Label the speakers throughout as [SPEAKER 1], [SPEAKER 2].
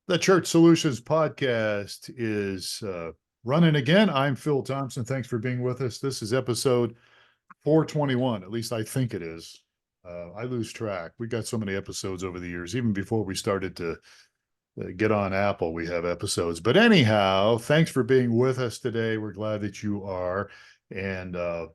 [SPEAKER 1] The Church Solutions podcast is running again. I'm Phil Thompson. Thanks for being with us. This is episode 421. At least I think it is. I lose track. We got so many episodes over the years. Even before we started to get on Apple, we have episodes. But anyhow, thanks for being with us today. We're glad that you are. And a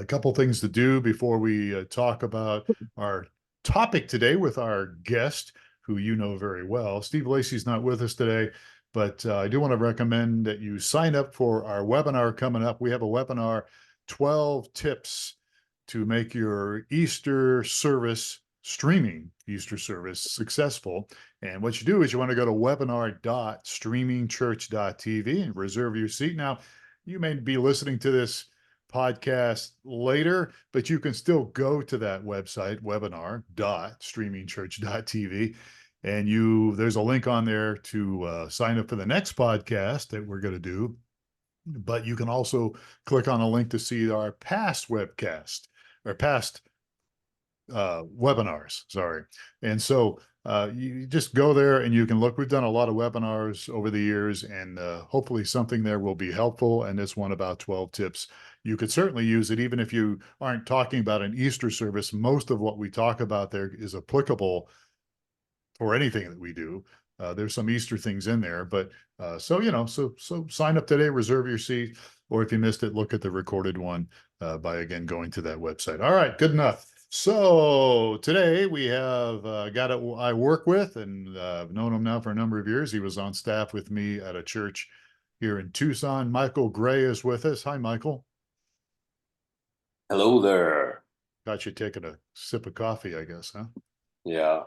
[SPEAKER 1] couple things to do before we talk about our topic today with our guest, who you know very well. Steve Lacy's not with us today, but I do want to recommend that you sign up for our webinar coming up. We have a webinar, 12 tips to make your Easter service, streaming Easter service, successful. And what you do is you want to go to webinar.streamingchurch.tv and reserve your seat. Now, you may be listening to this podcast later, but you can still go to that website, webinar.streamingchurch.tv, and there's a link on there to sign up for the next podcast that we're going to do. But you can also click on a link to see our past webcast or past webinars. Sorry. And so you just go there and you can look. We've done a lot of webinars over the years, and hopefully something there will be helpful. And this one about 12 tips. You could certainly use it even if you aren't talking about an Easter service. Most of what we talk about there is applicable for anything that we do. There's some Easter things in there, but so sign up today, reserve your seat, or if you missed it, look at the recorded one by again going to that website. All right, good enough. So today we have a guy that I work with, and I've known him now for a number of years. He was on staff with me at a church here in Tucson. Michael Gray is with us. Hi, Michael.
[SPEAKER 2] Hello there.
[SPEAKER 1] Got you taking a sip of coffee, I guess, huh?
[SPEAKER 2] Yeah.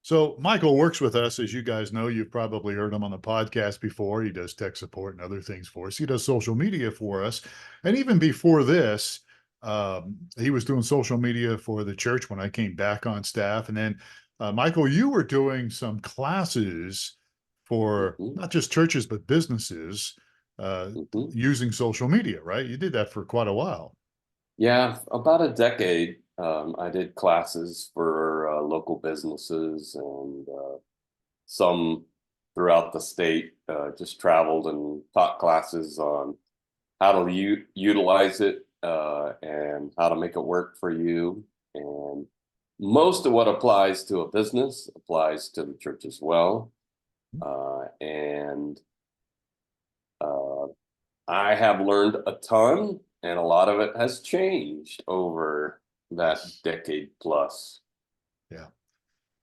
[SPEAKER 1] So Michael works with us, as you guys know. You've probably heard him on the podcast before. He does tech support and other things for us. He does social media for us. And even before this, he was doing social media for the church when I came back on staff. And then, Michael, you were doing some classes for
[SPEAKER 2] hmm
[SPEAKER 1] not just churches, but businesses
[SPEAKER 2] hmm
[SPEAKER 1] using social media, right? You did that for quite a while.
[SPEAKER 2] Yeah, about a decade. I did classes for local businesses and some throughout the state. Just traveled and taught classes on how to utilize it and how to make it work for you. And most of what applies to a business applies to the church as well. And I have learned a ton, and a lot of it has changed over that decade plus.
[SPEAKER 1] Yeah.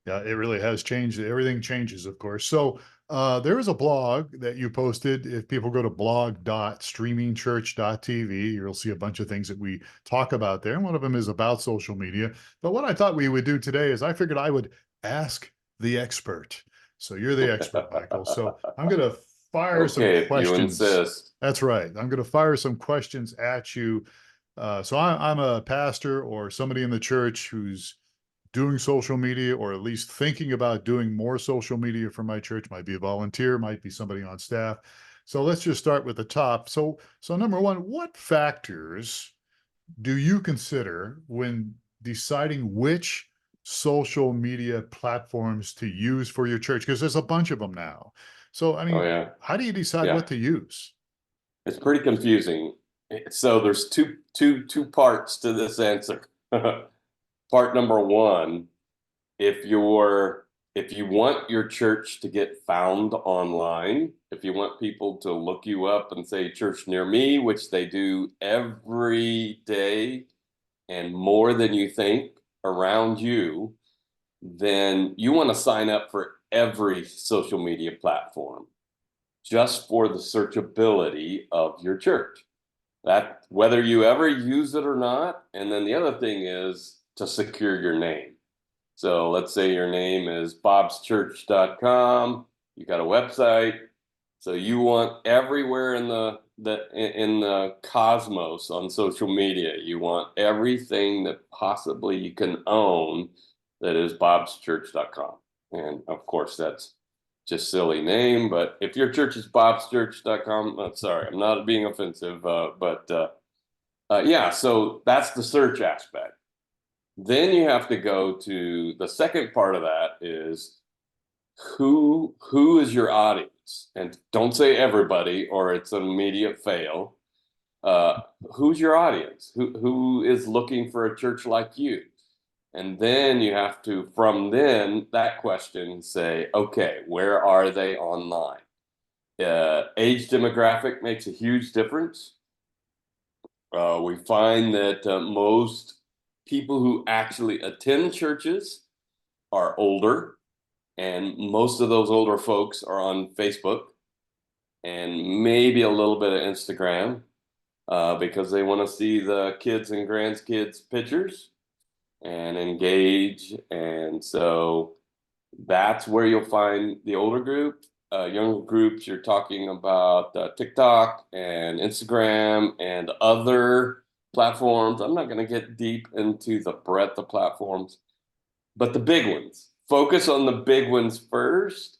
[SPEAKER 1] Yeah, it really has changed. Everything changes, of course. So there is a blog that you posted. If people go to blog.streamingchurch.tv, you'll see a bunch of things that we talk about there. And one of them is about social media. But what I thought we would do today is I figured I would ask the expert. So you're the expert, Michael. So I'm going to fire some
[SPEAKER 2] Okay, if you
[SPEAKER 1] questions.
[SPEAKER 2] insist.
[SPEAKER 1] That's right. I'm going to fire some questions at you. I'm a pastor or somebody in the church who's doing social media, or at least thinking about doing more social media for my church. Might be a volunteer, might be somebody on staff. So let's just start with the top. So number one, what factors do you consider when deciding which social media platforms to use for your church? Because there's a bunch of them now. So, I
[SPEAKER 2] Oh
[SPEAKER 1] mean,
[SPEAKER 2] yeah,
[SPEAKER 1] how do you decide
[SPEAKER 2] yeah.
[SPEAKER 1] what to use?
[SPEAKER 2] It's pretty confusing. So there's two parts to this answer. Part number one, if you want your church to get found online, if you want people to look you up and say church near me, which they do every day and more than you think around you, then you want to sign up for every social media platform just for the searchability of your church. That whether you ever use it or not. And then the other thing is to secure your name. So let's say your name is bobschurch.com. You got a website. So you want everywhere in the cosmos on social media, you want everything that possibly you can own that is bobschurch.com. And of course, that's just silly name. But if your church is bobschurch.com, I'm sorry, I'm not being offensive, yeah. So that's the search aspect. Then you have to go to the second part of that is who is your audience? And don't say everybody, or it's an immediate fail. Who's your audience? Who is looking for a church like you? And then you have to, from then that question, say, okay, where are they online? Age demographic makes a huge difference. We find that most people who actually attend churches are older, and most of those older folks are on Facebook and maybe a little bit of Instagram because they want to see the kids and grandkids' pictures and engage. And so that's where you'll find the older group. Younger groups, you're talking about TikTok and Instagram and other platforms. I'm not going to get deep into the breadth of platforms, but the big ones. Focus on the big ones first,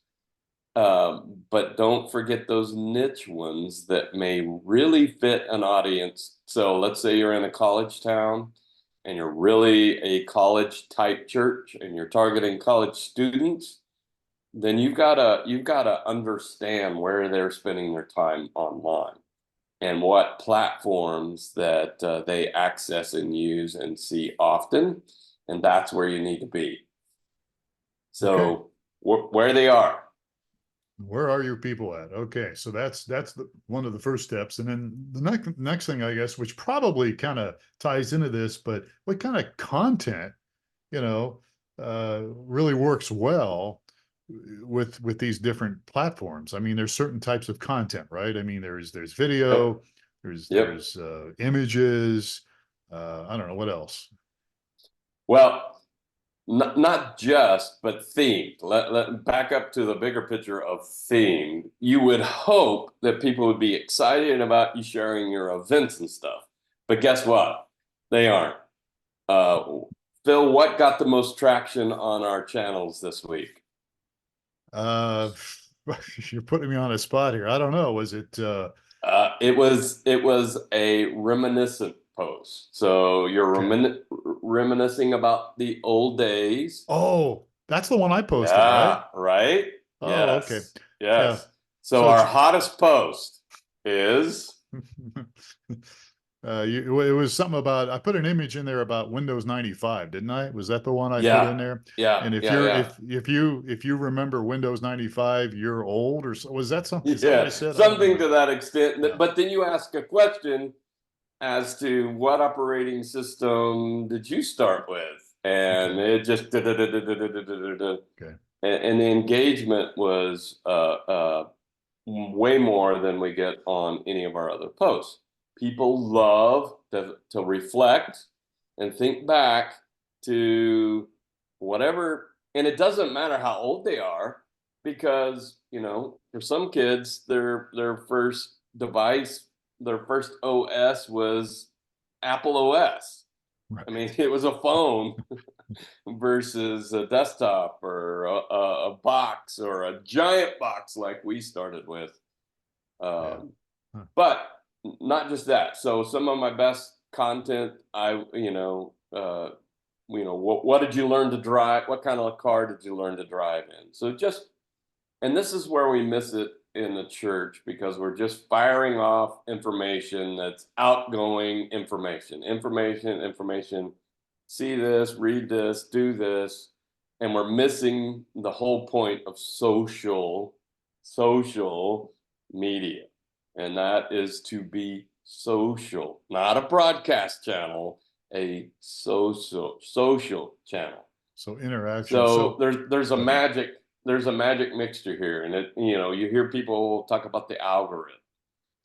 [SPEAKER 2] but don't forget those niche ones that may really fit an audience. So let's say you're in a college town and you're really a college type church and you're targeting college students, then you've got to understand where they're spending their time online and what platforms that they access and use and see often, and that's where you need to be. So where they are.
[SPEAKER 1] Where are your people at? Okay, so that's one of the first steps, and then the next thing, I guess, which probably kind of ties into this, but what kind of content, really works well with these different platforms? I mean, there's certain types of content, right? I mean, there's video, there's images, I don't know what else.
[SPEAKER 2] Well, not just, but themed. Let back up to the bigger picture of themed. You would hope that people would be excited about you sharing your events and stuff, but guess what? They aren't. Phil, what got the most traction on our channels this week?
[SPEAKER 1] Uh, you're putting me on a spot here. I don't know. Was it?
[SPEAKER 2] It was a reminiscent post. So you're reminiscing about the old days.
[SPEAKER 1] Oh, that's the one I posted, right?
[SPEAKER 2] Yeah, right?
[SPEAKER 1] Oh, okay.
[SPEAKER 2] Yes.
[SPEAKER 1] Yeah.
[SPEAKER 2] Yes. So
[SPEAKER 1] So
[SPEAKER 2] our hottest post is
[SPEAKER 1] it was something about, I put an image in there about Windows 95, didn't I? Was that the one I put in there? And if you remember Windows 95, you're old, or was that something? Is that what I said?
[SPEAKER 2] Something to that extent.
[SPEAKER 1] Yeah.
[SPEAKER 2] But then you ask a question as to what operating system did you start with? And it just
[SPEAKER 1] Okay.
[SPEAKER 2] and the engagement was way more than we get on any of our other posts. People love to reflect and think back to whatever, and it doesn't matter how old they are, because for some kids, their first device, their first OS was Apple OS.
[SPEAKER 1] Right.
[SPEAKER 2] I mean, it was a phone versus a desktop or a box or a giant box like we started with. But not just that. So some of my best content, what did you learn to drive? What kind of a car did you learn to drive in? So and this is where we miss it in the church, because we're just firing off information that's outgoing information. See this, read this, do this. And we're missing the whole point of social media. And that is to be social, not a broadcast channel, a social channel.
[SPEAKER 1] So interaction.
[SPEAKER 2] So there's a magic mixture here, and you hear people talk about the algorithm.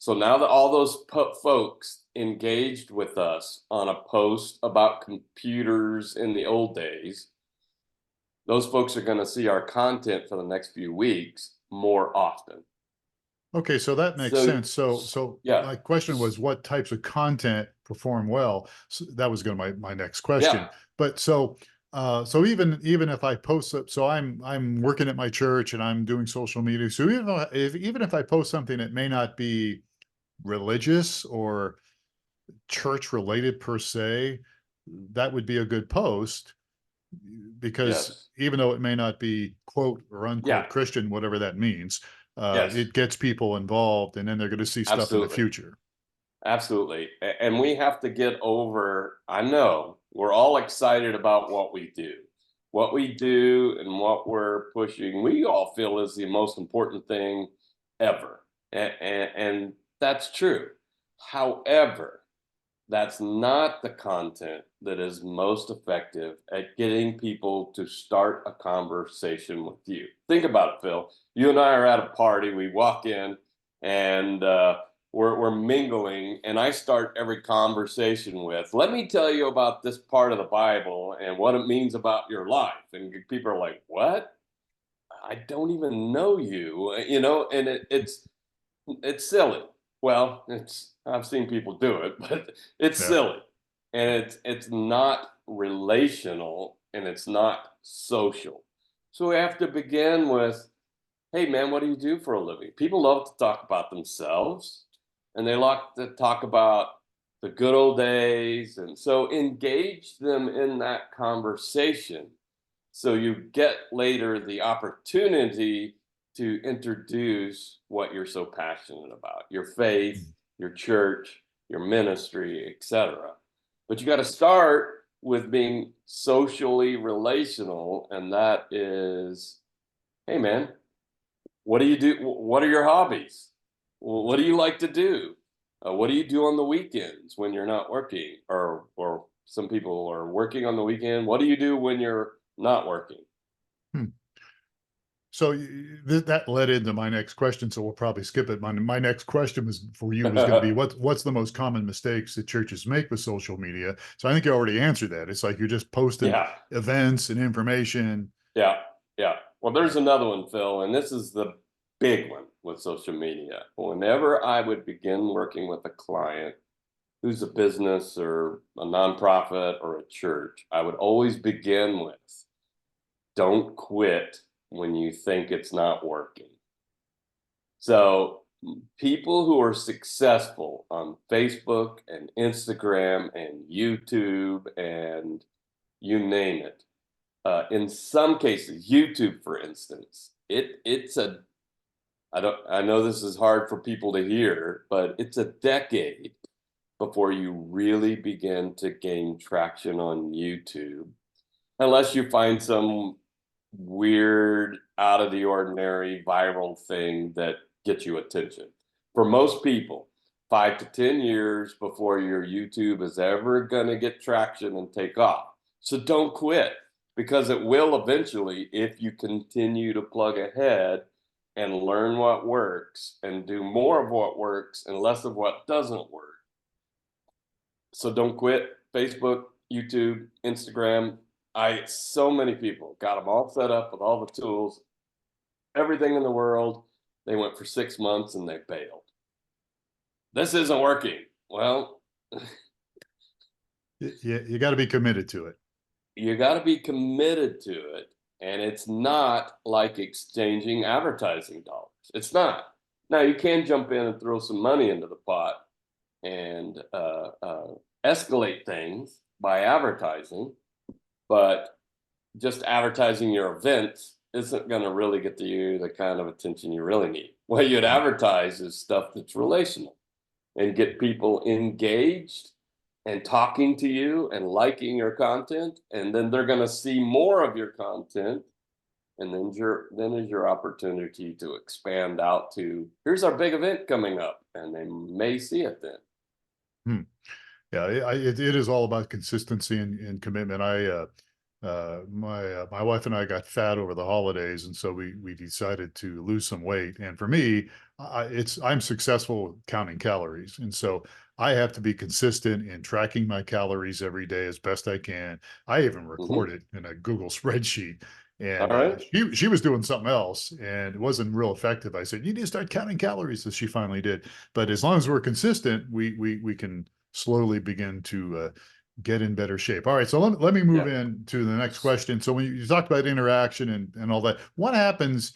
[SPEAKER 2] So now that all those folks engaged with us on a post about computers in the old days, those folks are going to see our content for the next few weeks more often.
[SPEAKER 1] Okay, so that makes sense. So
[SPEAKER 2] yeah.
[SPEAKER 1] My question was, what types of content perform well? So that was going to my next question.
[SPEAKER 2] Yeah.
[SPEAKER 1] But so even if I post up, so I'm working at my church and I'm doing social media. So even if I post something that may not be religious or church related per se, that would be a good post. because
[SPEAKER 2] Yes.
[SPEAKER 1] even though it may not be quote or
[SPEAKER 2] Yeah.
[SPEAKER 1] unquote Christian, whatever that means,
[SPEAKER 2] Yes.
[SPEAKER 1] it gets people involved, and then they're going to see stuff in the
[SPEAKER 2] Absolutely.
[SPEAKER 1] future.
[SPEAKER 2] Absolutely. And we have to get over, I know we're all excited about what we do and what we're pushing. We all feel is the most important thing ever. And that's true. However, that's not the content that is most effective at getting people to start a conversation with you. Think about it, Phil. You and I are at a party. We walk in and we're mingling, and I start every conversation with, "Let me tell you about this part of the Bible and what it means about your life." And people are like, "What? I don't even know you," and it's silly. Well, it's I've seen people do it, but it's
[SPEAKER 1] Yeah.
[SPEAKER 2] silly. And it's not relational and it's not social. So we have to begin with, "Hey man, what do you do for a living?" People love to talk about themselves and they like to talk about the good old days. And so engage them in that conversation so you get later the opportunity to introduce what you're so passionate about, your faith, your church, your ministry, etc. But you got to start with being socially relational, and that is, "Hey man, what do you do? What are your hobbies? What do you like to do? What do you do on the weekends when you're not working?" Or some people are working on the weekend. "What do you do when you're not working?"
[SPEAKER 1] Hmm. So that led into my next question. So we'll probably skip it. My next question was for you was going to be what's the most common mistakes that churches make with social media? So I think you already answered that. It's like you're just posting
[SPEAKER 2] Yeah,
[SPEAKER 1] events and information.
[SPEAKER 2] yeah, yeah. Well, there's another one, Phil, and this is the big one with social media. Whenever I would begin working with a client who's a business or a nonprofit or a church, I would always begin with, "Don't quit when you think it's not working." So people who are successful on Facebook and Instagram and YouTube and you name it, in some cases, YouTube, for instance, it's a I know this is hard for people to hear, but it's a decade before you really begin to gain traction on YouTube, unless you find some weird, out of the ordinary viral thing that gets you attention. For most people, 5 to 10 years before your YouTube is ever going to get traction and take off. So don't quit, because it will eventually if you continue to plug ahead and learn what works and do more of what works and less of what doesn't work. So don't quit. Facebook, YouTube, Instagram. So many people got them all set up with all the tools, everything in the world. They went for 6 months and they bailed. "This isn't working." Well,
[SPEAKER 1] You got to be committed to it.
[SPEAKER 2] you got to be committed to it. And it's not like exchanging advertising dollars. It's not. Now, you can jump in and throw some money into the pot and escalate things by advertising, but just advertising your events isn't going to really get to you the kind of attention you really need. What you'd advertise is stuff that's relational and get people engaged and talking to you and liking your content, and then they're going to see more of your content, and then is your opportunity to expand out to, "Here's our big event coming up," and they may see it then.
[SPEAKER 1] Hmm. Yeah, it is all about consistency and commitment. My wife and I got fat over the holidays, and so we decided to lose some weight. And for me, I'm successful counting calories, and so I have to be consistent in tracking my calories every day as best I can. I even
[SPEAKER 2] Mm-hmm.
[SPEAKER 1] record it in a Google spreadsheet.
[SPEAKER 2] All
[SPEAKER 1] And
[SPEAKER 2] right.
[SPEAKER 1] she was doing something else, and it wasn't real effective. I said, "You need to start counting calories," as she finally did. But as long as we're consistent, we can slowly begin to get in better shape. All right, so let me move
[SPEAKER 2] Yeah.
[SPEAKER 1] in to the next question. So when you talked about interaction and all that, what happens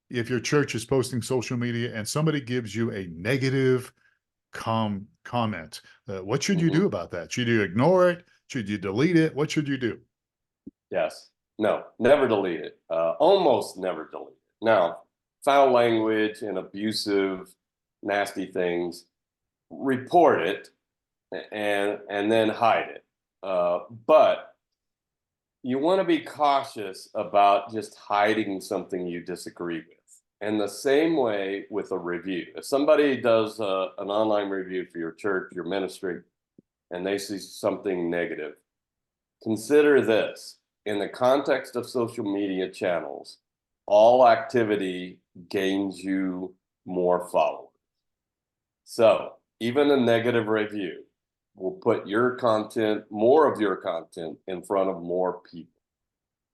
[SPEAKER 1] if your church is posting social media and somebody gives you a negative comment? What should you do
[SPEAKER 2] Mm-hmm.
[SPEAKER 1] about that? Should you ignore it? Should you delete it? What should you do?
[SPEAKER 2] Yes. No, never delete it. Almost never delete it. Now, foul language and abusive, nasty things, report it and then hide it. But you want to be cautious about just hiding something you disagree with. And the same way with a review. If somebody does an online review for your church, your ministry, and they see something negative, consider this. In the context of social media channels, all activity gains you more followers. So even a negative review will put your content, more of your content, in front of more people.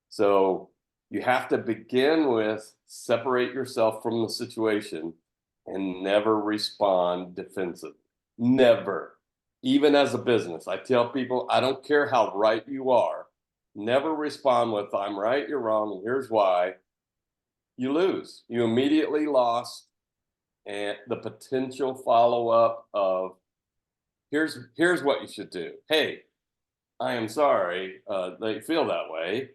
[SPEAKER 2] So you have to begin with separate yourself from the situation and never respond defensively. Never. Even as a business, I tell people, I don't care how right you are, never respond with, I'm right, you're wrong, and here's why. You lose. You immediately lost and the potential follow-up of, here's what you should do. Hey, I am sorry that you feel that way.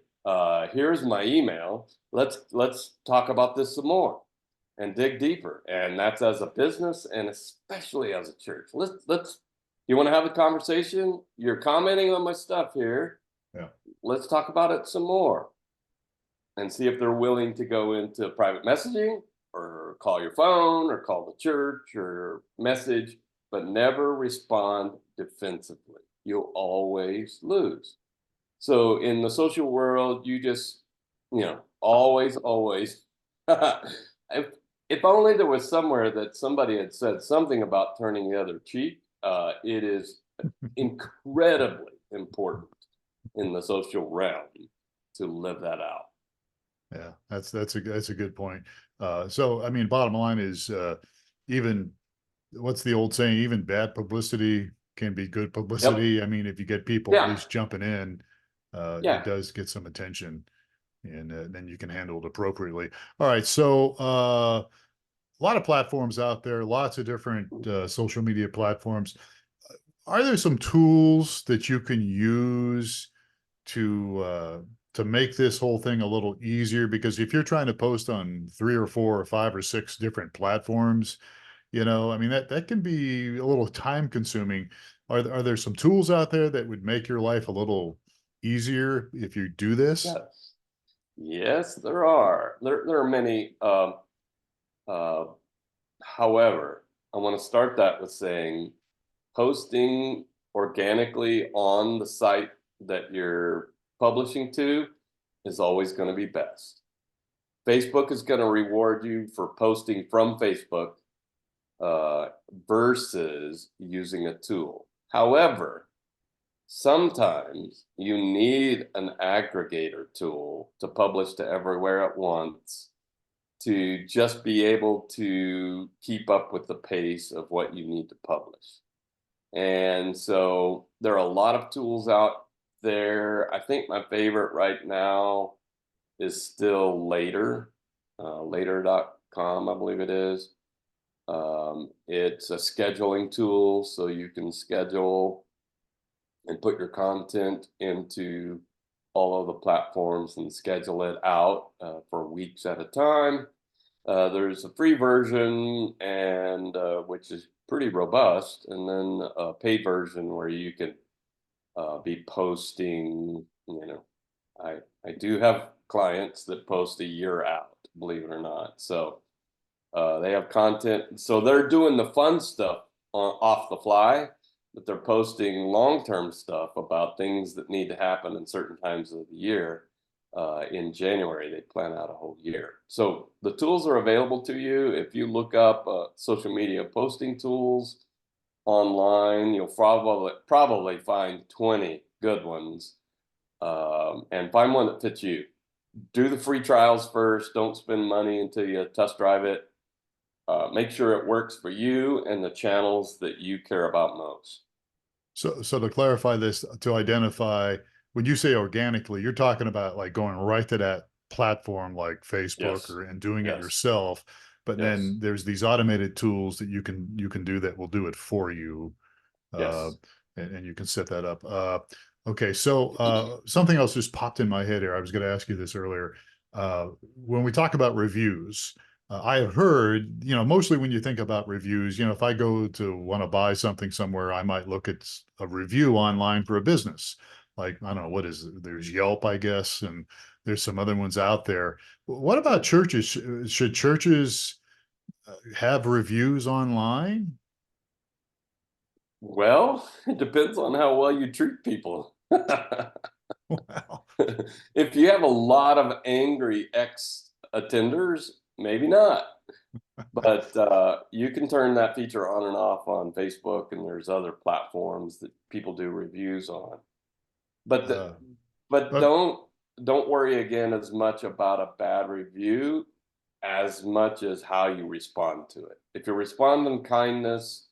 [SPEAKER 2] Here's my email. Let's talk about this some more and dig deeper. And that's as a business and especially as a church. Let's you want to have a conversation? You're commenting on my stuff here.
[SPEAKER 1] Yeah.
[SPEAKER 2] Let's talk about it some more and see if they're willing to go into private messaging or call your phone or call the church or message, but never respond defensively. You'll always lose. So in the social world, you just, always, if only there was somewhere that somebody had said something about turning the other cheek. It is incredibly important in the social realm to live that out.
[SPEAKER 1] Yeah, that's a good point. So I mean, bottom line is even what's the old saying? Even bad publicity can be good publicity.
[SPEAKER 2] Yep.
[SPEAKER 1] I mean, if you get people at
[SPEAKER 2] Yeah.
[SPEAKER 1] least jumping in,
[SPEAKER 2] Yeah.
[SPEAKER 1] it does get some attention, and then you can handle it appropriately. All right, so a lot of platforms out there, lots of different social media platforms. Are there some tools that you can use to make this whole thing a little easier? Because if you're trying to post on 3 or 4 or 5 or 6 different platforms, I mean, that can be a little time consuming. Are there some tools out there that would make your life a little easier if you do this?
[SPEAKER 2] Yes. Yes, there are. There are many. Uh, However, I want to start that with saying posting organically on the site that you're publishing to is always going to be best. Facebook is going to reward you for posting from Facebook versus using a tool. However, sometimes you need an aggregator tool to publish to everywhere at once to just be able to keep up with the pace of what you need to publish. And so there are a lot of tools out there. I think my favorite right now is still later.com, I believe it is. It's a scheduling tool, so you can schedule and put your content into all of the platforms and schedule it out for weeks at a time. There's a free version and which is pretty robust, and then a paid version where you can be posting. I do have clients that post a year out, believe it or not. So they have content, so they're doing the fun stuff off the fly, but they're posting long-term stuff about things that need to happen in certain times of the year. In January, they plan out a whole year. So the tools are available to you. If you look up social media posting tools online, you'll probably find 20 good ones, and find one that fits you. Do the free trials first. Don't spend money until you test drive it. Make sure it works for you and the channels that you care about most.
[SPEAKER 1] So to clarify this, to identify, when you say organically, you're talking about like going right to that platform like Facebook
[SPEAKER 2] Yes.
[SPEAKER 1] and doing it
[SPEAKER 2] Yes.
[SPEAKER 1] yourself. But
[SPEAKER 2] Yes.
[SPEAKER 1] then there's these automated tools that you can do that will do it for you. Uh,
[SPEAKER 2] Yes.
[SPEAKER 1] and you can set that up. Okay, so something else just popped in my head here. I was going to ask you this earlier. When we talk about reviews, I have heard, mostly when you think about reviews, if I go to want to buy something somewhere, I might look at a review online for a business. Like, I don't know, what is it? There's Yelp, I guess, and there's some other ones out there. What about churches? Should churches have reviews online?
[SPEAKER 2] Well, it depends on how well you treat people.
[SPEAKER 1] Well,
[SPEAKER 2] If you have a lot of angry ex-attenders, maybe not. But you can turn that feature on and off on Facebook, and there's other platforms that people do reviews on. But
[SPEAKER 1] uh,
[SPEAKER 2] but
[SPEAKER 1] but
[SPEAKER 2] don't worry again as much about a bad review as much as how you respond to it. If you respond in kindness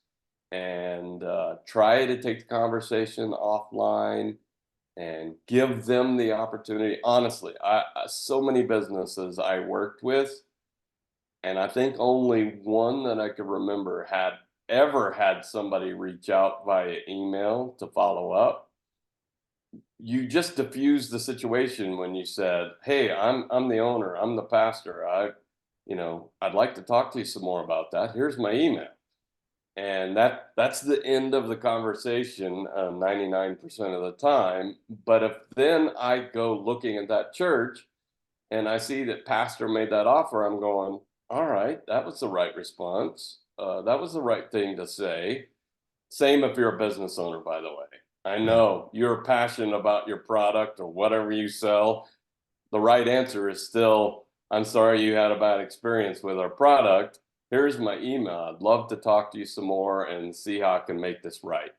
[SPEAKER 2] and try to take the conversation offline and give them the opportunity. Honestly, so many businesses I worked with, and I think only one that I could remember had ever had somebody reach out via email to follow up. You just diffused the situation when you said, "Hey, I'm the owner, I'm the pastor. I'd like to talk to you some more about that. Here's my email." And that's the end of the conversation 99% of the time. But if then I go looking at that church and I see that pastor made that offer, I'm going, all right, that was the right response. That was the right thing to say. Same if you're a business owner, by the way. I
[SPEAKER 1] yeah.
[SPEAKER 2] know you're passionate about your product or whatever you sell. The right answer is still, I'm sorry you had a bad experience with our product. Here's my email. I'd love to talk to you some more and see how I can make this right.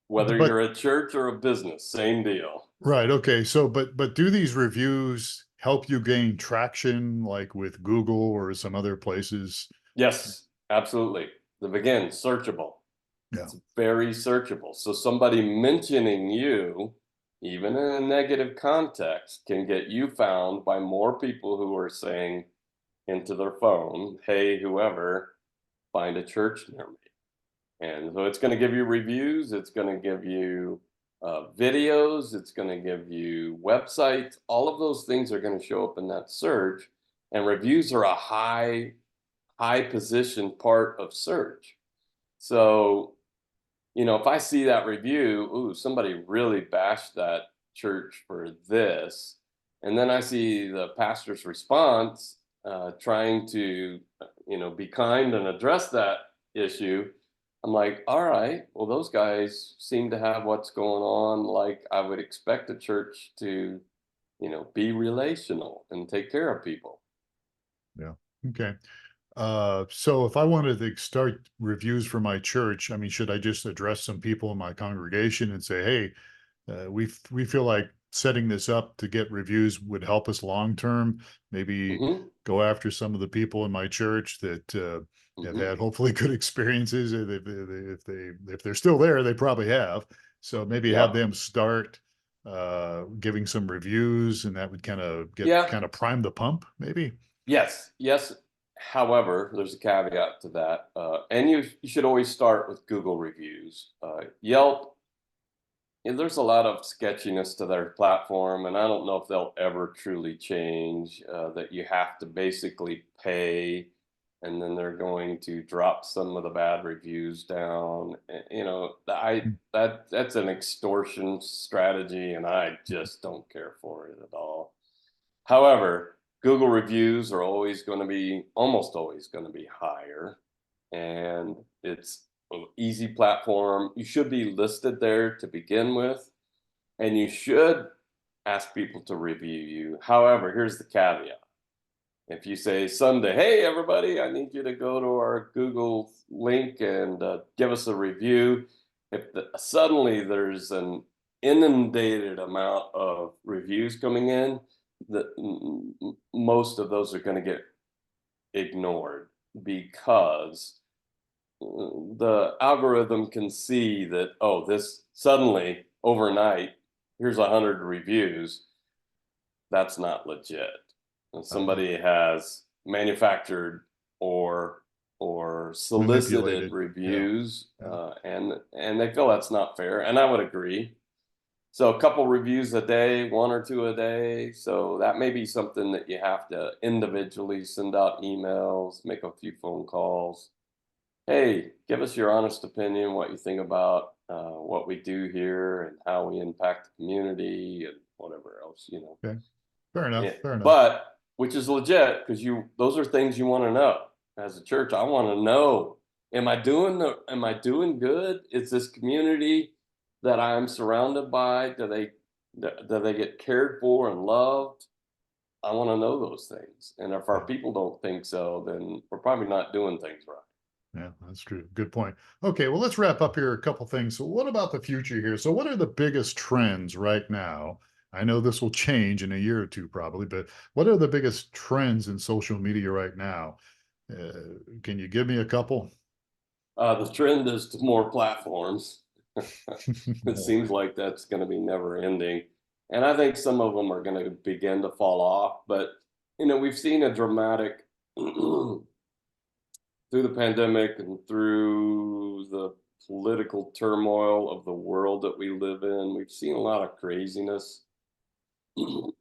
[SPEAKER 2] Whether
[SPEAKER 1] But
[SPEAKER 2] you're a church or a business, same deal.
[SPEAKER 1] right, okay. So, but do these reviews help you gain traction, like with Google or some other places?
[SPEAKER 2] Yes, absolutely. Again, searchable.
[SPEAKER 1] Yeah.
[SPEAKER 2] It's very searchable. So somebody mentioning you, even in a negative context, can get you found by more people who are saying into their phone, "Hey, whoever, find a church near me." And so it's going to give you reviews, it's going to give you videos, it's going to give you websites. All of those things are going to show up in that search. And reviews are a high position part of search. So, if I see that review, ooh, somebody really bashed that church for this. And then I see the pastor's response trying to, be kind and address that issue. I'm like, all right, well, those guys seem to have what's going on. Like I would expect a church to, be relational and take care of people.
[SPEAKER 1] Yeah. Okay. So if I wanted to start reviews for my church, I mean, should I just address some people in my congregation and say, "Hey, we feel like setting this up to get reviews would help us long term. Maybe
[SPEAKER 2] Hmm.
[SPEAKER 1] go after some of the people in my church that have
[SPEAKER 2] Hmm.
[SPEAKER 1] had hopefully good experiences. If they're still there, they probably have. So maybe have
[SPEAKER 2] Yep.
[SPEAKER 1] them start giving some reviews, and that would
[SPEAKER 2] Yeah.
[SPEAKER 1] kind of prime the pump, maybe."
[SPEAKER 2] Yes, yes. However, there's a caveat to that, and you should always start with Google reviews. Yelp, there's a lot of sketchiness to their platform, and I don't know if they'll ever truly change. That you have to basically pay, and then they're going to drop some of the bad reviews down. That's an extortion strategy, and I just don't care for it at all. However, Google reviews are almost always going to be higher, and it's an easy platform. You should be listed there to begin with, and you should ask people to review you. However, here's the caveat. If you say Sunday, "Hey, everybody, I need you to go to our Google link and give us a review," if suddenly there's an inundated amount of reviews coming in, most of those are going to get ignored because the algorithm can see that, oh, this suddenly overnight, here's 100 reviews. That's not legit. And
[SPEAKER 1] Uh,
[SPEAKER 2] somebody has manufactured or solicited
[SPEAKER 1] Manipulated. Yeah.
[SPEAKER 2] reviews,
[SPEAKER 1] Yeah.
[SPEAKER 2] and they feel that's not fair, and I would agree. So a couple reviews a day, 1 or 2 a day. So that may be something that you have to individually send out emails, make a few phone calls. Hey, give us your honest opinion, what you think about what we do here and how we impact the community and whatever else, you know.
[SPEAKER 1] Okay. Fair enough.
[SPEAKER 2] Yeah,
[SPEAKER 1] Fair enough.
[SPEAKER 2] but which is legit because those are things you want to know as a church. I want to know, am I doing good? Is this community that I'm surrounded by, do they get cared for and loved? I want to know those things. And if our
[SPEAKER 1] Yeah.
[SPEAKER 2] people don't think so, then we're probably not doing things right.
[SPEAKER 1] Yeah, that's true. Good point. Okay, well, let's wrap up here a couple things. So, what about the future here? So, what are the biggest trends right now? I know this will change in a year or two, probably, but what are the biggest trends in social media right now? Can you give me a couple?
[SPEAKER 2] The trend is to more platforms. It
[SPEAKER 1] More.
[SPEAKER 2] seems like that's going to be never ending. And I think some of them are going to begin to fall off. But, we've seen a dramatic, through the pandemic and through the political turmoil of the world that we live in, we've seen a lot of craziness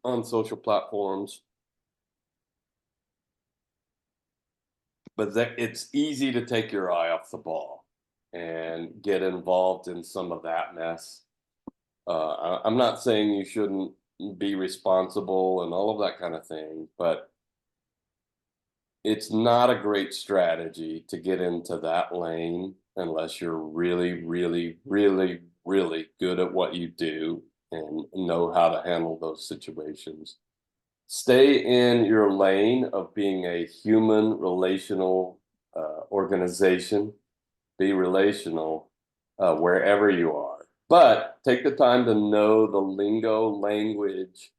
[SPEAKER 2] on social platforms. But it's easy to take your eye off the ball and get involved in some of that mess. I'm not saying you shouldn't be responsible and all of that kind of thing, but it's not a great strategy to get into that lane unless you're really, really, really, really good at what you do and know how to handle those situations. Stay in your lane of being a human relational organization. Be relational wherever you are, but take the time to know the lingo, language,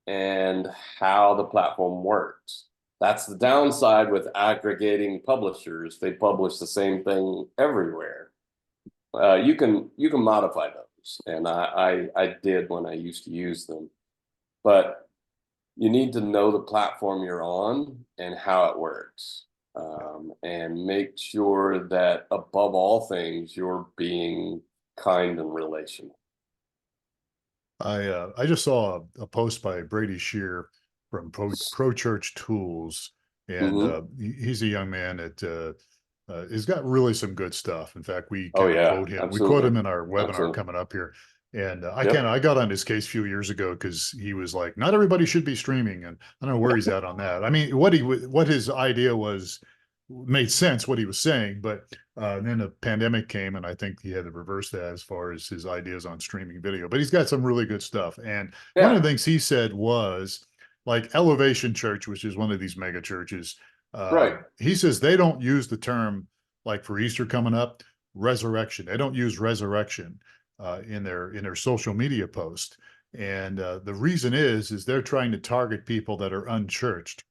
[SPEAKER 2] and how the platform works. That's the downside with aggregating publishers. They publish the same thing everywhere. You can modify those, and I did when I used to use them, but you need to know the platform you're on and how it works. And make sure that above all things, you're being kind and relational.
[SPEAKER 1] I just saw a post by Brady Shear from Pro Church Tools, and
[SPEAKER 2] Hmm.
[SPEAKER 1] he's a young man that he's got really some good stuff. In fact, we
[SPEAKER 2] Oh
[SPEAKER 1] kind of
[SPEAKER 2] yeah,
[SPEAKER 1] quote him. We quote
[SPEAKER 2] absolutely,
[SPEAKER 1] him in our webinar
[SPEAKER 2] absolutely.
[SPEAKER 1] coming up here. And
[SPEAKER 2] Yep.
[SPEAKER 1] I got on his case a few years ago because he was like, not everybody should be streaming, and I don't know where he's at on that. I mean, what his idea was made sense what he was saying, but then the pandemic came, and I think he had to reverse that as far as his ideas on streaming video. But he's got some really good stuff. And one of
[SPEAKER 2] Yeah.
[SPEAKER 1] the things he said was like Elevation Church, which is one of these mega churches.
[SPEAKER 2] Right.
[SPEAKER 1] He says they don't use the term, like for Easter coming up, resurrection. They don't use resurrection in their social media post. And the reason is they're trying to target people that are unchurched,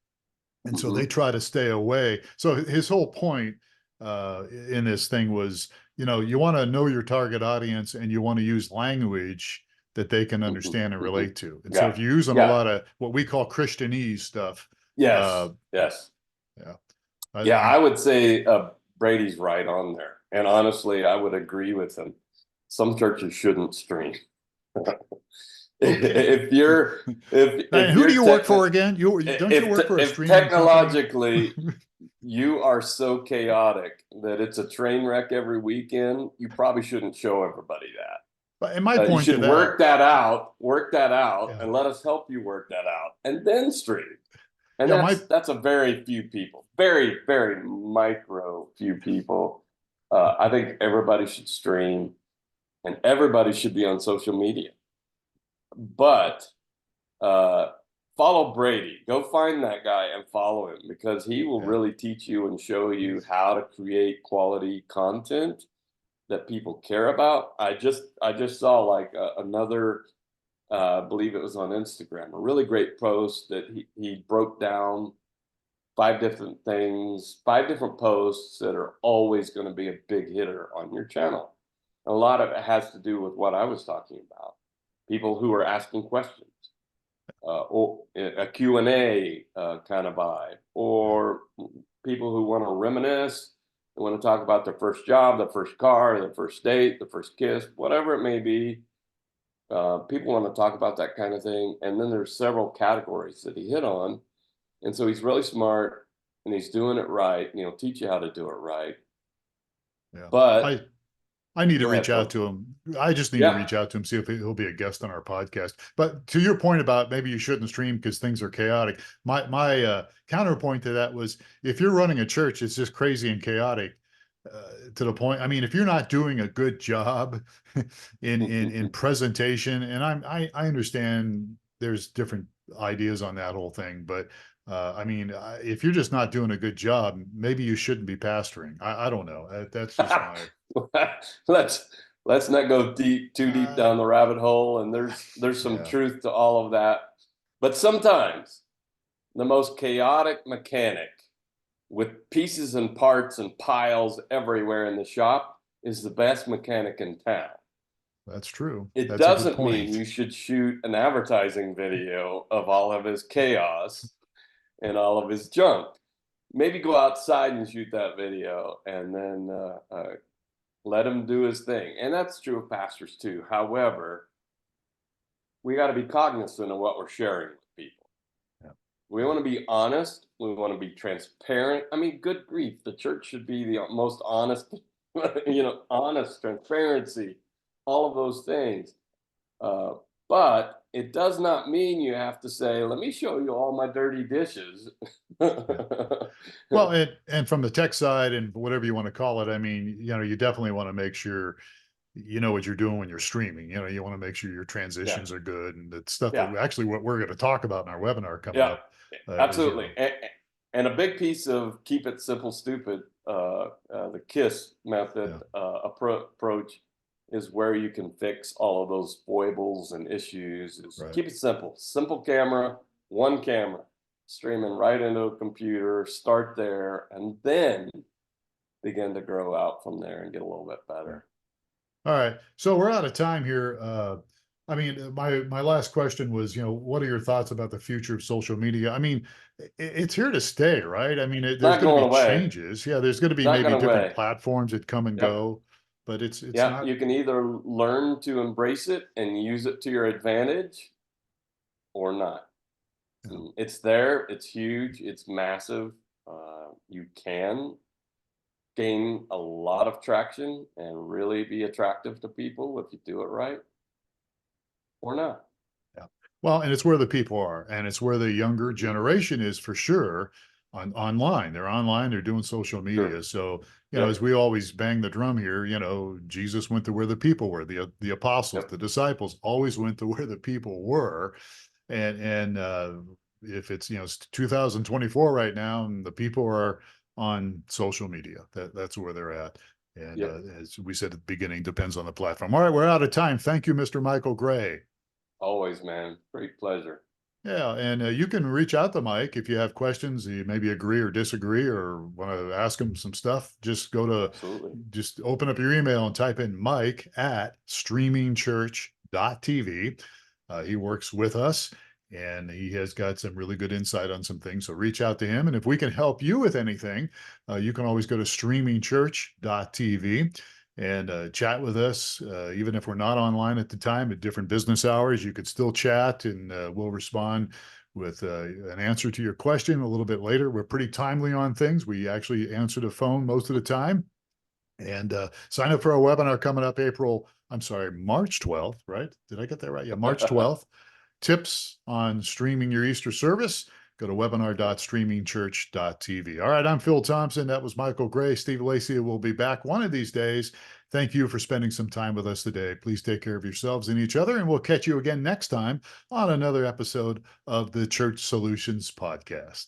[SPEAKER 1] and so they
[SPEAKER 2] Hmm.
[SPEAKER 1] try to stay away. So his whole point in this thing was, you want to know your target audience, and you want to use language that they can
[SPEAKER 2] Hmm.
[SPEAKER 1] understand and
[SPEAKER 2] Hmm.
[SPEAKER 1] relate to. And so
[SPEAKER 2] Yeah.
[SPEAKER 1] if you're using a
[SPEAKER 2] Yeah.
[SPEAKER 1] lot of what we call Christianese stuff, uh,
[SPEAKER 2] Yes. Yes.
[SPEAKER 1] yeah,
[SPEAKER 2] Yeah.
[SPEAKER 1] I
[SPEAKER 2] I would say Brady's right on there, and honestly, I would agree with him. Some churches shouldn't stream.
[SPEAKER 1] okay.
[SPEAKER 2] if you're
[SPEAKER 1] And
[SPEAKER 2] if
[SPEAKER 1] who do
[SPEAKER 2] you're
[SPEAKER 1] you work for again? Don't you work for a
[SPEAKER 2] if
[SPEAKER 1] streaming company?
[SPEAKER 2] technologically you are so chaotic that it's a train wreck every weekend, you probably shouldn't show everybody that.
[SPEAKER 1] And my
[SPEAKER 2] You
[SPEAKER 1] point to
[SPEAKER 2] should
[SPEAKER 1] that,
[SPEAKER 2] work that out,
[SPEAKER 1] yeah,
[SPEAKER 2] and let us help you work that out, and then stream. And
[SPEAKER 1] yeah, my
[SPEAKER 2] that's a very few people, very very micro few people. I think everybody should stream, and everybody should be on social media. But uh, follow Brady. Go find that guy and follow him because he will
[SPEAKER 1] yeah.
[SPEAKER 2] really teach you and show you how to create quality content that people care about. I just saw like another, I believe it was on Instagram, a really great post that he broke down 5 different things, 5 different posts that are always going to be a big hitter on your channel. A lot of it has to do with what I was talking about. People who are asking questions, or a Q&A kind of vibe,
[SPEAKER 1] Yeah.
[SPEAKER 2] or people who want to reminisce, they want to talk about their first job, their first car, their first date, their first kiss, whatever it may be. People want to talk about that kind of thing, and then there's several categories that he hit on, and so he's really smart, and he's doing it right. Teach you how to do it right.
[SPEAKER 1] Yeah.
[SPEAKER 2] But
[SPEAKER 1] I need to
[SPEAKER 2] go ahead,
[SPEAKER 1] reach out
[SPEAKER 2] Phil.
[SPEAKER 1] to him. I just need to
[SPEAKER 2] Yeah.
[SPEAKER 1] reach out to him, see if he'll be a guest on our podcast. But to your point about maybe you shouldn't stream because things are chaotic, my counterpoint to that was if you're running a church, it's just crazy and chaotic to the point. I mean, if you're not doing a good job in presentation, and I understand there's different ideas on that whole thing, but I mean, if you're just not doing a good job, maybe you shouldn't be pastoring. I don't know. That's just my.
[SPEAKER 2] let's let's not go too deep
[SPEAKER 1] Uh,
[SPEAKER 2] down the rabbit hole, and there's some
[SPEAKER 1] yeah,
[SPEAKER 2] truth to all of that. But sometimes the most chaotic mechanic with pieces and parts and piles everywhere in the shop is the best mechanic in town.
[SPEAKER 1] that's true.
[SPEAKER 2] It
[SPEAKER 1] That's a good
[SPEAKER 2] doesn't mean
[SPEAKER 1] point.
[SPEAKER 2] you should shoot an advertising video of all of his chaos and all of his junk. Maybe go outside and shoot that video, and then let him do his thing. And that's true of pastors too. However, we got to be cognizant of what we're sharing with people.
[SPEAKER 1] Yeah,
[SPEAKER 2] We want to be honest. We want to be transparent. I mean, good grief, the church should be the most honest, honest, transparency, all of those things. Uh, but it does not mean you have to say, let me show you all my dirty dishes.
[SPEAKER 1] yeah. Well, and from the tech side and whatever you want to call it, I mean, you definitely want to make sure you know what you're doing when you're streaming. You want to make sure your
[SPEAKER 2] Yeah,
[SPEAKER 1] transitions are good and the stuff that
[SPEAKER 2] yeah.
[SPEAKER 1] actually what we're going to talk about in our webinar coming
[SPEAKER 2] Yeah,
[SPEAKER 1] up is
[SPEAKER 2] absolutely. And a big piece of keep it simple, stupid, the KISS method
[SPEAKER 1] yeah,
[SPEAKER 2] approach is where you can fix all of those foibles and issues. Is
[SPEAKER 1] right.
[SPEAKER 2] keep it simple, simple camera, one camera, streaming right into a computer. Start there, and then begin to grow out from there and get a little bit
[SPEAKER 1] Yeah.
[SPEAKER 2] better.
[SPEAKER 1] All right. So we're out of time here. I mean, my last question was, what are your thoughts about the future of social media? I mean, it's here to stay, right? I mean, there's
[SPEAKER 2] Not
[SPEAKER 1] going to
[SPEAKER 2] going
[SPEAKER 1] be
[SPEAKER 2] away.
[SPEAKER 1] changes. Yeah, there's going to be
[SPEAKER 2] Not
[SPEAKER 1] maybe
[SPEAKER 2] going
[SPEAKER 1] different
[SPEAKER 2] away.
[SPEAKER 1] platforms that come and
[SPEAKER 2] Yep.
[SPEAKER 1] go, but it's
[SPEAKER 2] Yeah,
[SPEAKER 1] not.
[SPEAKER 2] you can either learn to embrace it and use it to your advantage or not. It's there, it's huge, it's massive. You can gain a lot of traction and really be attractive to people if you do it right or not.
[SPEAKER 1] Yeah. Well, and it's where the people are, and it's where the younger
[SPEAKER 2] Mhm.
[SPEAKER 1] generation is for sure online. They're online, they're doing social media.
[SPEAKER 2] Sure.
[SPEAKER 1] So, as
[SPEAKER 2] Yep.
[SPEAKER 1] we always bang the drum here, Jesus went to where the people were. The apostles,
[SPEAKER 2] Yep.
[SPEAKER 1] the disciples always went to where the people were. And if it's 2024 right now and the people are on social media, that's where they're at. And
[SPEAKER 2] Yep.
[SPEAKER 1] as we said at the beginning, depends on the platform. All right, we're out of time. Thank you, Mr. Michael Gray.
[SPEAKER 2] Always, man. Great pleasure.
[SPEAKER 1] Yeah, and you can reach out to Mike if you have questions. You maybe agree or disagree or want to ask him some stuff.
[SPEAKER 2] Absolutely.
[SPEAKER 1] Just open up your email and type in Mike at streamingchurch.tv. He works with us and he has got some really good insight on some things. So reach out to him. And if we can help you with anything, you can always go to streamingchurch.tv and chat with us. Even if we're not online at the time at different business hours, you could still chat and we'll respond with an answer to your question a little bit later. We're pretty timely on things. We actually answer the phone most of the time. And sign up for our webinar coming up March 12th, right? Did I get that right? Yeah, March 12th. Tips on streaming your Easter service. Go to webinar.streamingchurch.tv. All right, I'm Phil Thompson. That was Michael Gray. Steve Lacy will be back one of these days. Thank you for spending some time with us today. Please take care of yourselves and each other, and we'll catch you again next time on another episode of the Church Solutions Podcast.